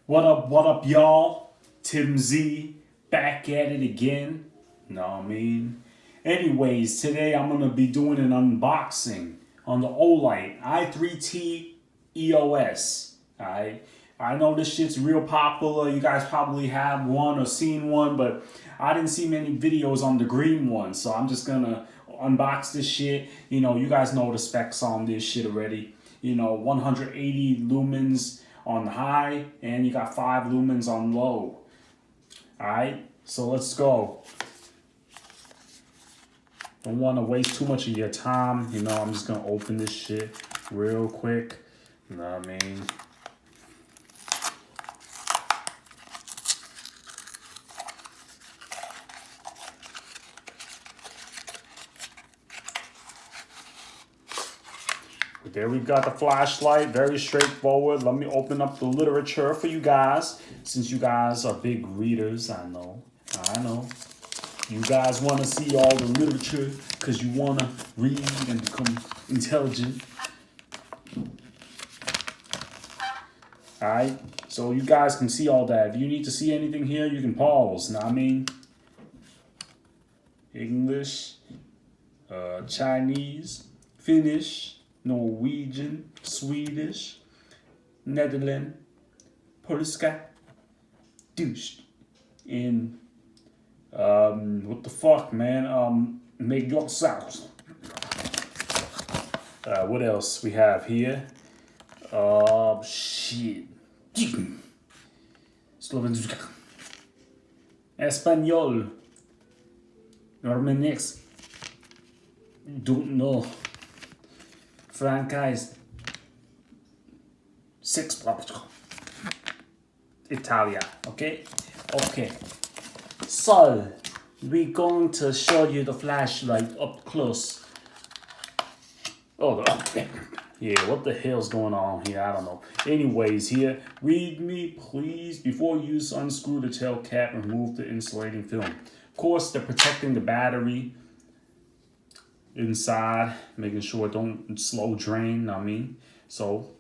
What up, y'all? Tim Z, back at it again. Know what I mean? Anyways, today I'm gonna be doing an unboxing on the Olight i3T EOS. Alright? I know this shit's real popular. You guys probably have one or seen one, but I didn't see many videos on the green one, so I'm just gonna unbox this shit. You know, you guys know the specs on this shit already. You know, 180 lumens on high, and you got 5 lumens on low. Alright, so let's go. Don't want to waste too much of your time. You know, I'm just gonna open this shit real quick. You know what I mean? There we got the flashlight, very straightforward. Let me open up the literature for you guys. Since you guys are big readers, I know. You guys want to see all the literature because you want to read and become intelligent. Alright, so you guys can see all that. If you need to see anything here, you can pause. Know what I mean? English, Chinese, Finnish, Norwegian, Swedish, Netherlands, Polska, douche, and what the fuck, man? Make yourselves. What else we have here? Shit. Slovensk, Espanol, Armenix, don't know. Francais, six Italia, okay? Okay. So, we're going to show you the flashlight up close. Oh, yeah, what the hell's going on here? I don't know. Anyways, here, read me, please. Before you unscrew the tail cap and remove the insulating film. Of course, they're protecting the battery inside, making sure it don't slow drain, I mean. So,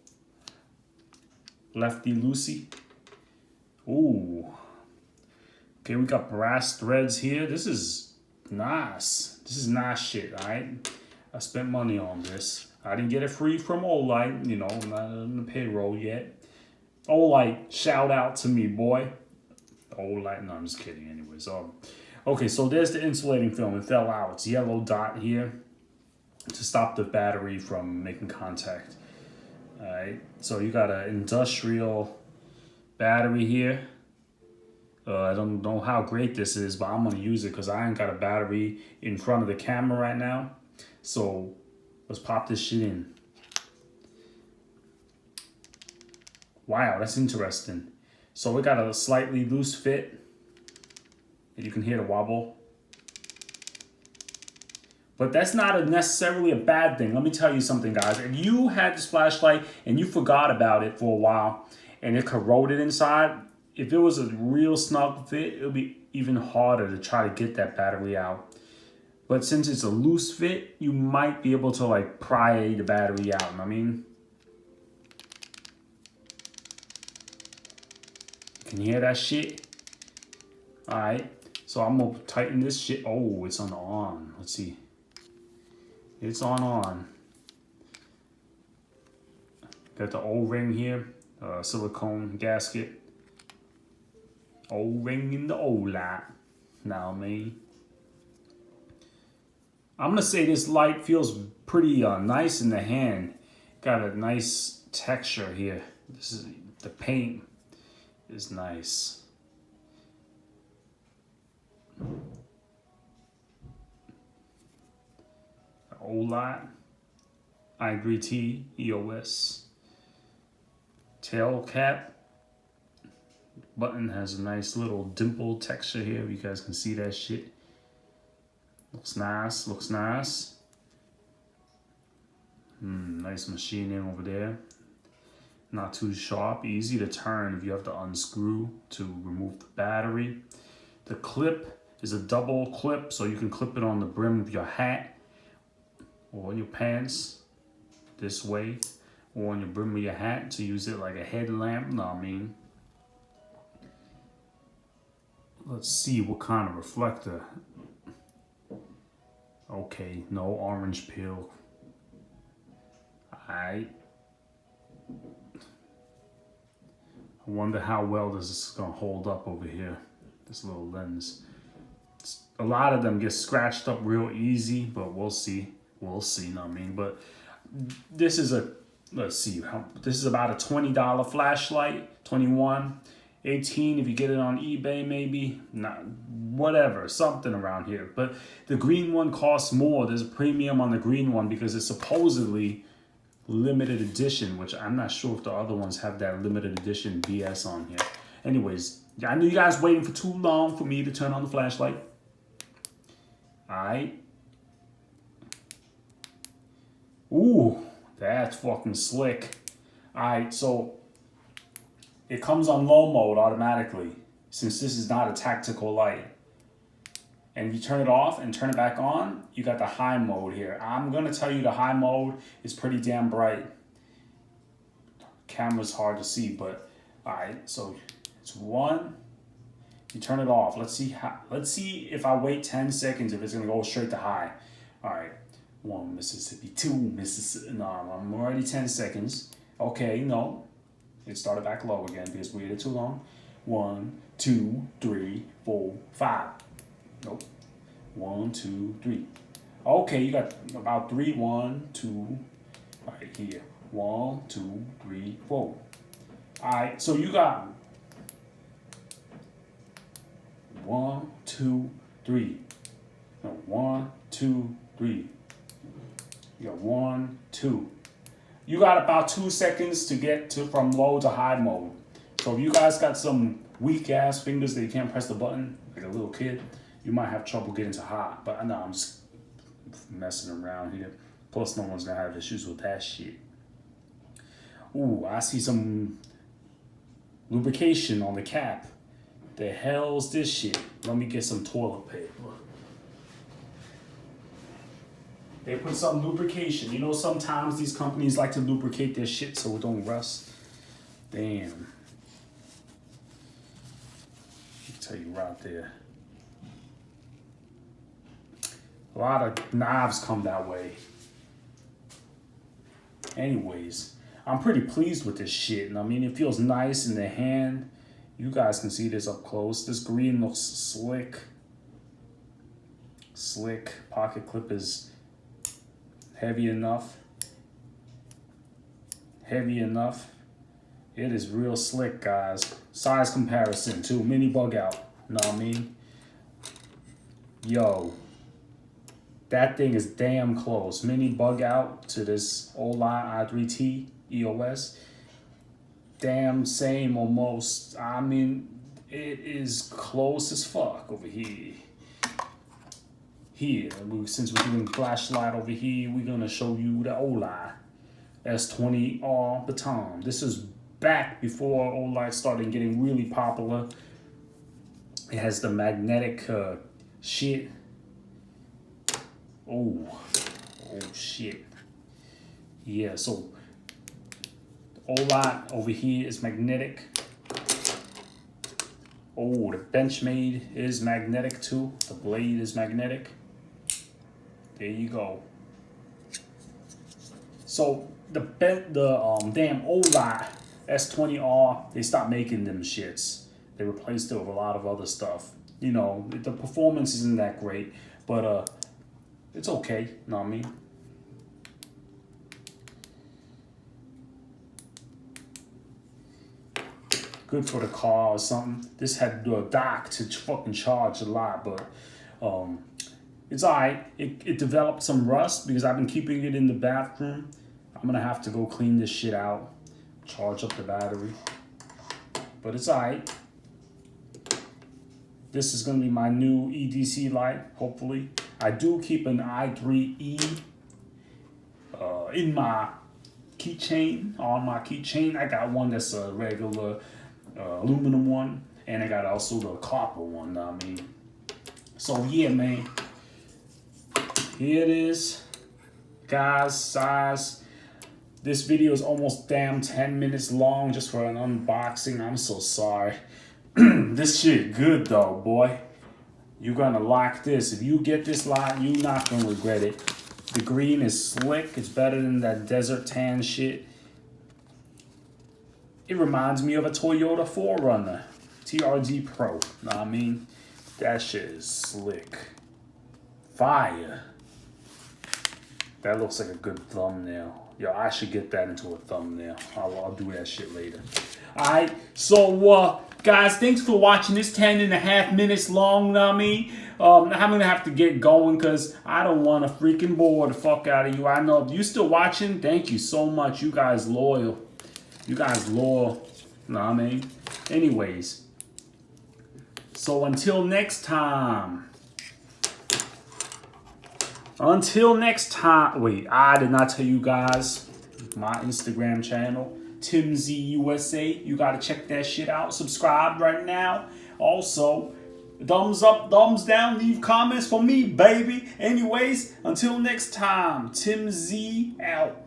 lefty loosey. Ooh. Okay, we got brass threads here. This is nice. This is nice shit, alright? I spent money on this. I didn't get it free from Olight, you know, I'm not on the payroll yet. Olight, shout out to me, boy. Olight, no, I'm just kidding anyways. Okay, so there's the insulating film. It fell out. It's a yellow dot here to stop the battery from making contact. Alright, so you got an industrial battery here. I don't know how great this is, but I'm gonna use it because I ain't got a battery in front of the camera right now. So let's pop this shit in. Wow, that's interesting. So we got a slightly loose fit, and you can hear the wobble. But that's not necessarily a bad thing. Let me tell you something, guys. If you had this flashlight and you forgot about it for a while and it corroded inside, if it was a real snug fit, it would be even harder to try to get that battery out. But since it's a loose fit, you might be able to like pry the battery out, you know what I mean? You can hear that shit? Alright, so I'm gonna tighten this shit. Oh, it's on. Let's see. It's on. Got the O-ring here, silicone gasket. O-ring in the Olight. Now me. I'm gonna say this light feels pretty nice in the hand. Got a nice texture here. This is the paint is nice. Olight i3T EOS. Tail cap. Button has a nice little dimple texture here. You guys can see that shit. Looks nice. Nice machining over there. Not too sharp, easy to turn if you have to unscrew to remove the battery. The clip is a double clip, so you can clip it on the brim of your hat or your pants this way, or on your brim of your hat to use it like a headlamp, know what I mean? let's see what kind of reflector. Okay, no orange peel. Alright. I wonder how well this is gonna hold up over here. This little lens. A lot of them get scratched up real easy, but we'll see. We'll see, you know what I mean? But this is a, let's see, this is about a $20 flashlight, 21, 18 if you get it on eBay maybe, not whatever, something around here. But the green one costs more. There's a premium on the green one because it's supposedly limited edition, which I'm not sure if the other ones have that limited edition BS on here. Anyways, I knew you guys waiting for too long for me to turn on the flashlight. Alright. Ooh, that's fucking slick. Alright, so it comes on low mode automatically since this is not a tactical light. And if you turn it off and turn it back on, you got the high mode here. I'm gonna tell you the high mode is pretty damn bright. Camera's hard to see, but alright, so it's 1. You turn it off. Let's see if I wait 10 seconds if it's gonna go straight to high. Alright. 1 Mississippi, 2 Mississippi. No, I'm already 10 seconds. Okay, no. It started back low again because we waited too long. 1, 2, 3, 4, 5. Nope. 1, 2, 3. Okay, you got about 3. 1, 2. Right here. 1, 2, 3, 4. Alright, so you got 1, 2, 3. No, 1, 2, 3. You got 1, 2. You got about 2 seconds to get from low to high mode. So if you guys got some weak ass fingers that you can't press the button like a little kid, you might have trouble getting to high. But I know I'm just messing around here. Plus no one's gonna have issues with that shit. Ooh, I see some lubrication on the cap. The hell's this shit? Let me get some toilet paper. They put some lubrication. You know, sometimes these companies like to lubricate their shit so it don't rust. Damn. I'll tell you right there. A lot of knives come that way. Anyways, I'm pretty pleased with this shit. And I mean, it feels nice in the hand. You guys can see this up close. This green looks slick. Slick. Pocket clip is heavy enough. Heavy enough. It is real slick, guys. Size comparison too. Mini bug out. Know what I mean? Yo. That thing is damn close. Mini bug out to this Olight i3T EOS. Damn same almost. I mean, it is close as fuck over here. Since we're doing flashlight over here, we're gonna show you the Olight S20R baton. This is back before Olight started getting really popular. It has the magnetic shit. Oh shit. Yeah, so Olight over here is magnetic. Oh, the Benchmade is magnetic too. The blade is magnetic. There you go. So the damn Olight S20R, they stopped making them shits. They replaced it with a lot of other stuff. You know, the performance isn't that great, but it's okay, you know what I mean? Good for the car or something. This had to do a dock to fucking charge a lot, but it's alright. It developed some rust because I've been keeping it in the bathroom. I'm gonna have to go clean this shit out, charge up the battery, but it's alright. This is gonna be my new EDC light, hopefully. I do keep an i3E in my keychain, on my keychain. I got one that's a regular aluminum one, and I got also the copper one, I mean. So yeah, man. Here it is. Guys, size. This video is almost damn 10 minutes long just for an unboxing. I'm so sorry. This shit good though, boy. You're gonna like this. If you get this lot, you're not gonna regret it. The green is slick. It's better than that desert tan shit. It reminds me of a Toyota 4Runner. TRD Pro. Know what I mean? That shit is slick. Fire. That looks like a good thumbnail. Yo, I should get that into a thumbnail. I'll do that shit later. Alright, so guys, thanks for watching this 10.5 minutes long, know what I mean? I'm gonna have to get going because I don't want to freaking bore the fuck out of you. I know if you still watching, thank you so much. You guys loyal. You guys loyal. Know what I mean? Anyways. So until next time. Wait, I did not tell you guys my Instagram channel, TimZUSA. You gotta check that shit out. Subscribe right now. Also, thumbs up, thumbs down, leave comments for me, baby. Anyways, until next time, Tim Z out.